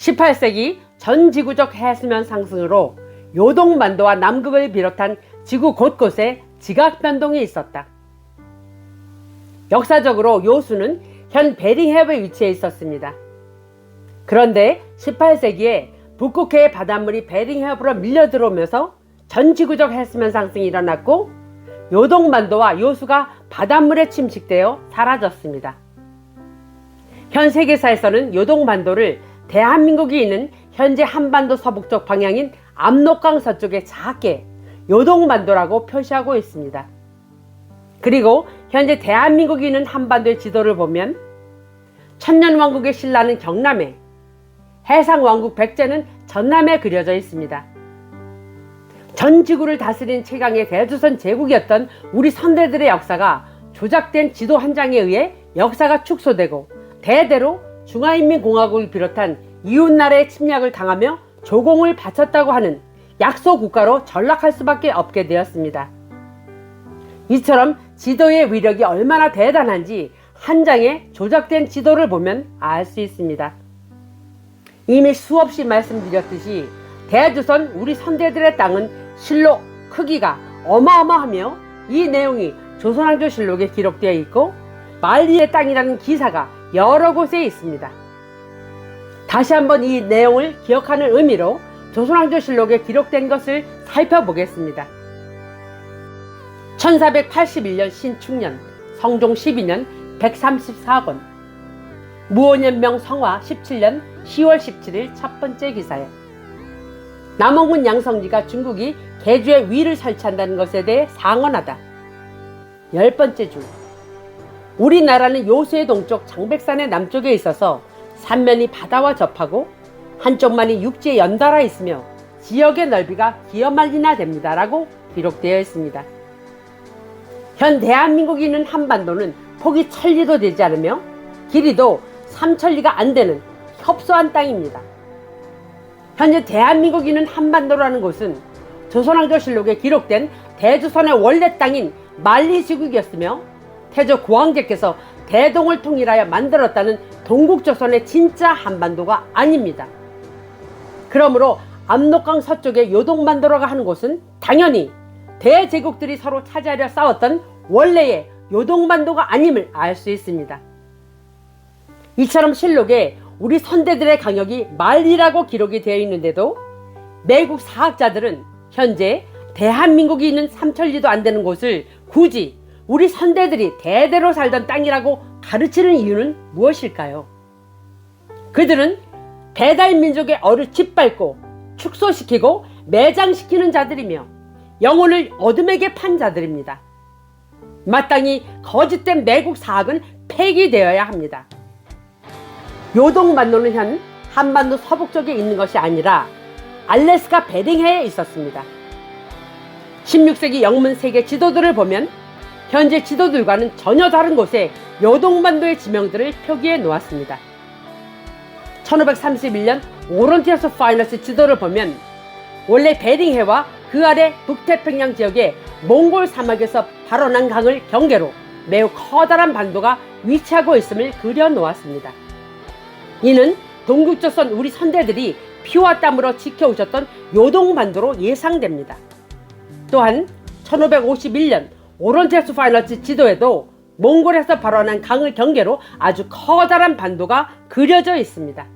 18세기 전 지구적 해수면 상승으로 요동반도와 남극을 비롯한 지구 곳곳에 지각 변동이 있었다. 역사적으로 요수는 현 베링해협에 위치해 있었습니다. 그런데 18세기에 북극해의 바닷물이 베링해협으로 밀려 들어오면서 전 지구적 해수면 상승이 일어났고 요동반도와 요수가 바닷물에 침식되어 사라졌습니다. 현 세계사에서는 요동반도를 대한민국이 있는 현재 한반도 서북쪽 방향인 압록강 서쪽에 작게 요동반도라고 표시하고 있습니다. 그리고 현재 대한민국이 있는 한반도의 지도를 보면 천년왕국의 신라는 경남에, 해상왕국 백제는 전남에 그려져 있습니다. 전 지구를 다스린 최강의 대조선 제국이었던 우리 선대들의 역사가 조작된 지도 한 장에 의해 역사가 축소되고 대대로 중화인민공화국을 비롯한 이웃나라의 침략을 당하며 조공을 바쳤다고 하는 약소 국가로 전락할 수밖에 없게 되었습니다. 이처럼 지도의 위력이 얼마나 대단한지 한 장의 조작된 지도를 보면 알 수 있습니다. 이미 수없이 말씀드렸듯이 대조선 우리 선대들의 땅은 실록 크기가 어마어마하며 이 내용이 조선왕조실록에 기록되어 있고 만리의 땅이라는 기사가 여러 곳에 있습니다. 다시 한번 이 내용을 기억하는 의미로 조선왕조실록에 기록된 것을 살펴보겠습니다. 1481년 신축년 성종 12년 134권 무오년명 성화 17년 10월 17일 첫 번째 기사에 남원군 양성지가 중국이 개주의 위를 설치한다는 것에 대해 상언하다. 10번째 줄 우리나라는 요수의 동쪽 장백산의 남쪽에 있어서 삼면이 바다와 접하고 한쪽만이 육지에 연달아 있으며 지역의 넓이가 기어말리나 됩니다 라고 기록되어 있습니다. 현 대한민국이 있는 한반도는 폭이 1000리도 되지 않으며 길이도 3000리가 안 되는 협소한 땅입니다. 현재 대한민국이 있는 한반도라는 곳은 조선왕조실록에 기록된 대조선의 원래 땅인 만리지국이었으며 태조 고황제께서 대동을 통일하여 만들었다는 동국조선의 진짜 한반도가 아닙니다. 그러므로 압록강 서쪽의 요동반도라고 하는 곳은 당연히 대제국들이 서로 차지하려 싸웠던 원래의 요동반도가 아님을 알 수 있습니다. 이처럼 실록에 우리 선대들의 강역이 만리라고 기록이 되어 있는데도 매국 사학자들은 현재 대한민국이 있는 3000리도 안 되는 곳을 굳이 우리 선대들이 대대로 살던 땅이라고 가르치는 이유는 무엇일까요? 그들은 배달민족의 얼을 짓밟고 축소시키고 매장시키는 자들이며 영혼을 어둠에게 판 자들입니다. 마땅히 거짓된 매국 사학은 폐기되어야 합니다. 요동반도는 현 한반도 서북쪽에 있는 것이 아니라 알래스카 베링해에 있었습니다. 16세기 영문 세계 지도들을 보면 현재 지도들과는 전혀 다른 곳에 요동반도의 지명들을 표기해 놓았습니다. 1531년 오런티어스 파이너스 지도를 보면 원래 베링해와 그 아래 북태평양 지역의 몽골 사막에서 발원한 강을 경계로 매우 커다란 반도가 위치하고 있음을 그려 놓았습니다. 이는 동국조선 우리 선대들이 피와 땀으로 지켜오셨던 요동반도로 예상됩니다. 또한 1551년 오런테스 파이너스 지도에도 몽골에서 발원한 강을 경계로 아주 커다란 반도가 그려져 있습니다.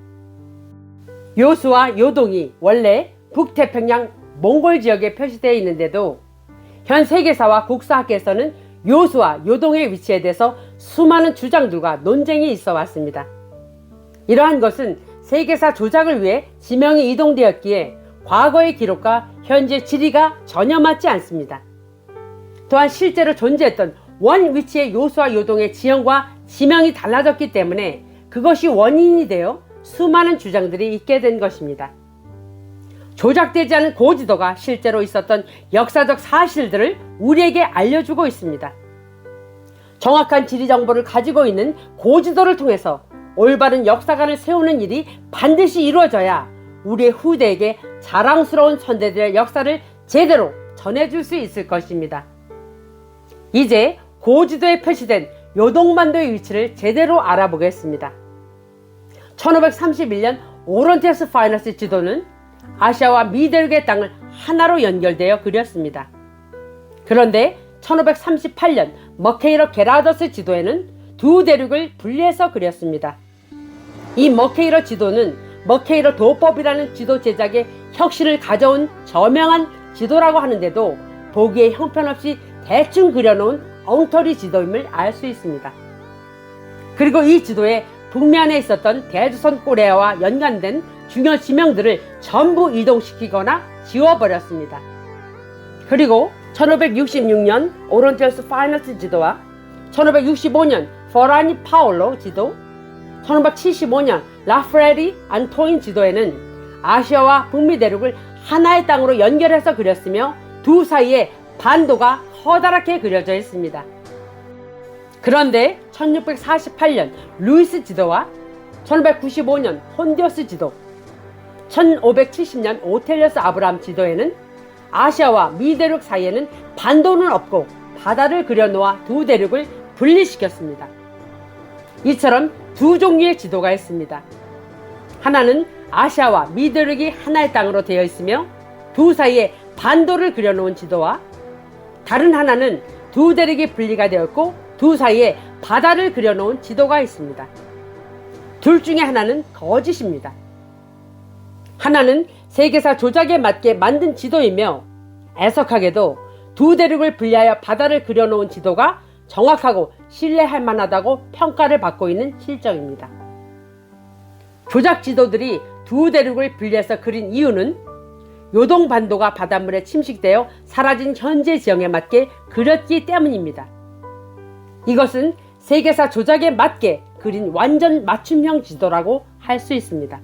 요수와 요동이 원래 북태평양 몽골 지역에 표시되어 있는데도 현 세계사와 국사학계에서는 요수와 요동의 위치에 대해서 수많은 주장들과 논쟁이 있어 왔습니다. 이러한 것은 세계사 조작을 위해 지명이 이동되었기에 과거의 기록과 현재 지리가 전혀 맞지 않습니다. 또한 실제로 존재했던 원 위치의 요수와 요동의 지형과 지명이 달라졌기 때문에 그것이 원인이 되어 수많은 주장들이 있게 된 것입니다. 조작되지 않은 고지도가 실제로 있었던 역사적 사실들을 우리에게 알려주고 있습니다. 정확한 지리 정보를 가지고 있는 고지도를 통해서 올바른 역사관을 세우는 일이 반드시 이루어져야 우리의 후대에게 자랑스러운 선대들의 역사를 제대로 전해줄 수 있을 것입니다. 이제 고지도에 표시된 요동반도의 위치를 제대로 알아보겠습니다. 1531년 오론테스 파이너스 지도는 아시아와 미대륙의 땅을 하나로 연결되어 그렸습니다. 그런데 1538년 머케이러 게라더스 지도에는 두 대륙을 분리해서 그렸습니다. 이 머케이러 지도는 머케이러 도법이라는 지도 제작에 혁신을 가져온 저명한 지도라고 하는데도 보기에 형편없이 대충 그려놓은 엉터리 지도임을 알 수 있습니다. 그리고 이 지도에 북면에 있었던 대조선 꼬레아와 연관된 중요 지명들을 전부 이동시키거나 지워버렸습니다. 그리고 1566년 오론테스 파이너스 지도와 1565년 포라니 파올로 지도, 1575년 라프레리 안토인 지도에는 아시아와 북미 대륙을 하나의 땅으로 연결해서 그렸으며 두 사이에 반도가 커다랗게 그려져 있습니다. 그런데 1648년 루이스 지도와 1595년 혼디어스 지도, 1570년 오텔리어스 아브라함 지도에는 아시아와 미대륙 사이에는 반도는 없고 바다를 그려놓아 두 대륙을 분리시켰습니다. 이처럼 두 종류의 지도가 있습니다. 하나는 아시아와 미대륙이 하나의 땅으로 되어 있으며 두 사이에 반도를 그려놓은 지도와 다른 하나는 두 대륙이 분리가 되었고 두 사이에 바다를 그려놓은 지도가 있습니다. 둘 중에 하나는 거짓입니다. 하나는 세계사 조작에 맞게 만든 지도이며 애석하게도 두 대륙을 분리하여 바다를 그려놓은 지도가 정확하고 신뢰할 만하다고 평가를 받고 있는 실정입니다. 조작 지도들이 두 대륙을 분리해서 그린 이유는 요동반도가 바닷물에 침식되어 사라진 현재 지형에 맞게 그렸기 때문입니다. 이것은 세계사 조작에 맞게 그린 완전 맞춤형 지도라고 할 수 있습니다.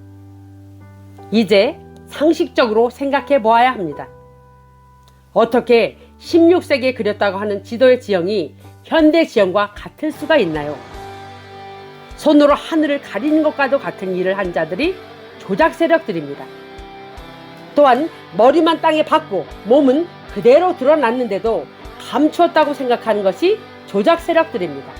이제 상식적으로 생각해 보아야 합니다. 어떻게 16세기에 그렸다고 하는 지도의 지형이 현대 지형과 같을 수가 있나요? 손으로 하늘을 가리는 것과도 같은 일을 한 자들이 조작 세력들입니다. 또한 머리만 땅에 박고 몸은 그대로 드러났는데도 감추었다고 생각하는 것이 조작 세력들입니다.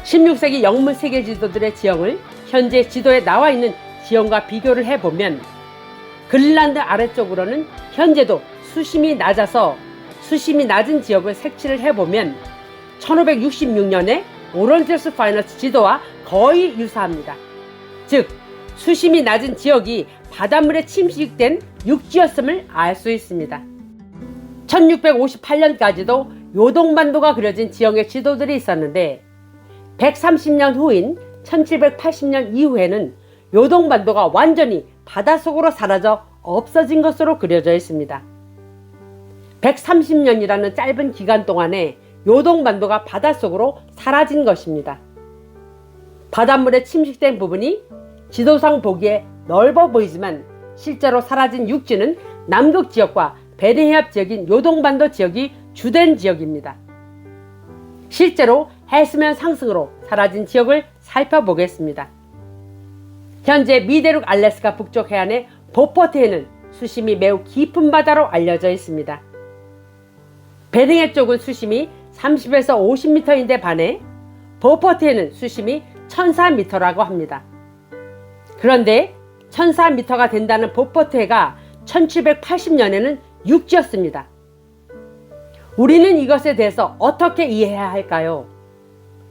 16세기 영문 세계 지도들의 지형을 현재 지도에 나와 있는 지형과 비교를 해보면 그린란드 아래쪽으로는 현재도 수심이 낮아서 수심이 낮은 지역을 색칠을 해보면 1566년에 오론테스 파이너스 지도와 거의 유사합니다. 즉 수심이 낮은 지역이 바닷물에 침식된 육지였음을 알 수 있습니다. 1658년까지도 요동반도가 그려진 지형의 지도들이 있었는데 130년 후인 1780년 이후에는 요동반도가 완전히 바닷속으로 사라져 없어진 것으로 그려져 있습니다. 130년이라는 짧은 기간 동안에 요동반도가 바닷속으로 사라진 것입니다. 바닷물에 침식된 부분이 지도상 보기에 넓어 보이지만 실제로 사라진 육지는 남극 지역과 베링해협 지역인 요동반도 지역이 주된 지역입니다. 실제로 해수면 상승으로 사라진 지역을 살펴보겠습니다. 현재 미대륙 알래스카 북쪽 해안의 보포트해는 수심이 매우 깊은 바다로 알려져 있습니다. 베링해 쪽은 수심이 30에서 50m인데 반해 보포트해는 수심이 1004m라고 합니다. 그런데 1004m가 된다는 보포트해가 1780년에는 육지였습니다. 우리는 이것에 대해서 어떻게 이해해야 할까요?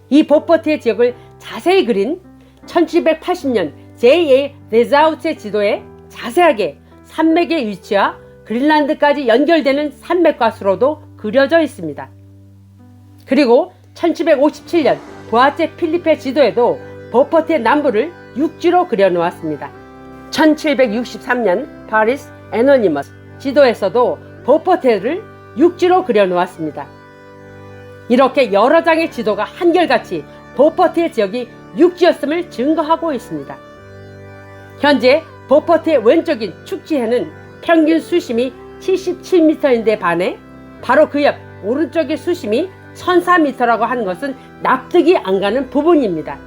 이 보포트해 지역을 자세히 그린 1780년 J.A. 데자우트의 지도에 자세하게 산맥의 위치와 그린란드까지 연결되는 산맥과 수로도 그려져 있습니다. 그리고 1757년 보아제 필리페 지도에도 보포트의 남부를 육지로 그려놓았습니다. 1763년 파리스 애노니머스 지도에서도 보포트해를 육지로 그려놓았습니다. 이렇게 여러 장의 지도가 한결같이 보포트해 지역이 육지였음을 증거하고 있습니다. 현재 보포트의 왼쪽인 축지해는 평균 수심이 77m인데 반해 바로 그 옆 오른쪽의 수심이 1004m라고 하는 것은 납득이 안 가는 부분입니다.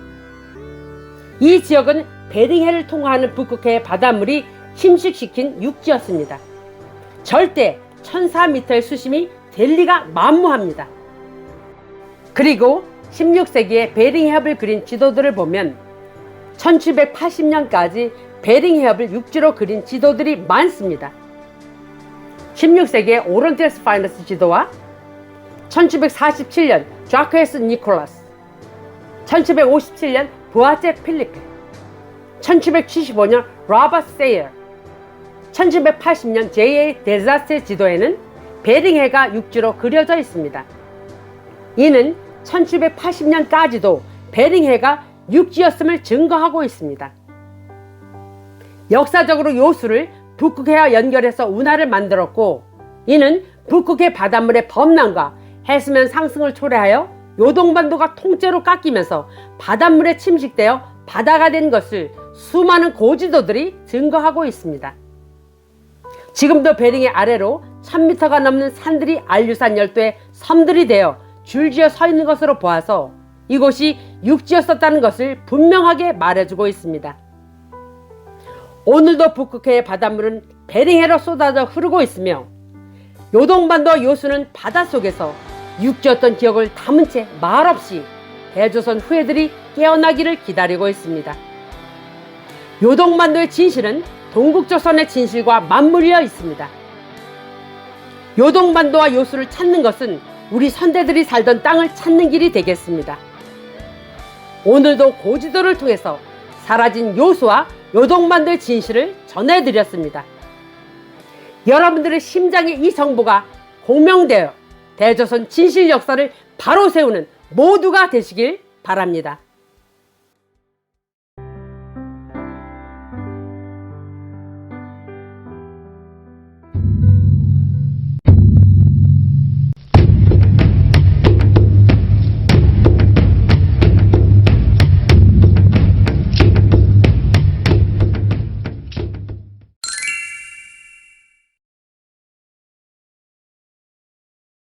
이 지역은 베링해를 통과하는 북극해의 바닷물이 침식시킨 육지였습니다. 절대 1004m의 수심이 될 리가 만무합니다. 그리고 16세기에 베링해협을 그린 지도들을 보면 1780년까지 베링 해협을 육지로 그린 지도들이 많습니다. 16세기의 오런테스 파이너스 지도와 1747년 자크에스 니콜라스, 1757년 부아제 필리페, 1775년 로버트 세이어, 1780년 J.A. 데자스의 지도에는 베링해가 육지로 그려져 있습니다. 이는 1780년까지도 베링해가 육지였음을 증거하고 있습니다. 역사적으로 요수를 북극해와 연결해서 운하를 만들었고, 이는 북극해 바닷물의 범람과 해수면 상승을 초래하여 요동반도가 통째로 깎이면서 바닷물에 침식되어 바다가 된 것을 수많은 고지도들이 증거하고 있습니다. 지금도 베링해 아래로 1000m가 넘는 산들이 알류산 열도의 섬들이 되어 줄지어 서 있는 것으로 보아서 이곳이 육지였었다는 것을 분명하게 말해주고 있습니다. 오늘도 북극해의 바닷물은 베링해로 쏟아져 흐르고 있으며, 요동반도와 요수는 바닷속에서 육지였던 기억을 담은 채 말없이 대조선 후예들이 깨어나기를 기다리고 있습니다. 요동반도의 진실은 동국조선의 진실과 맞물려 있습니다. 요동반도와 요수를 찾는 것은 우리 선대들이 살던 땅을 찾는 길이 되겠습니다. 오늘도 고지도를 통해서 사라진 요수와 요동반도의 진실을 전해드렸습니다. 여러분들의 심장에 이 정보가 공명되어 대조선 진실 역사를 바로 세우는 모두가 되시길 바랍니다.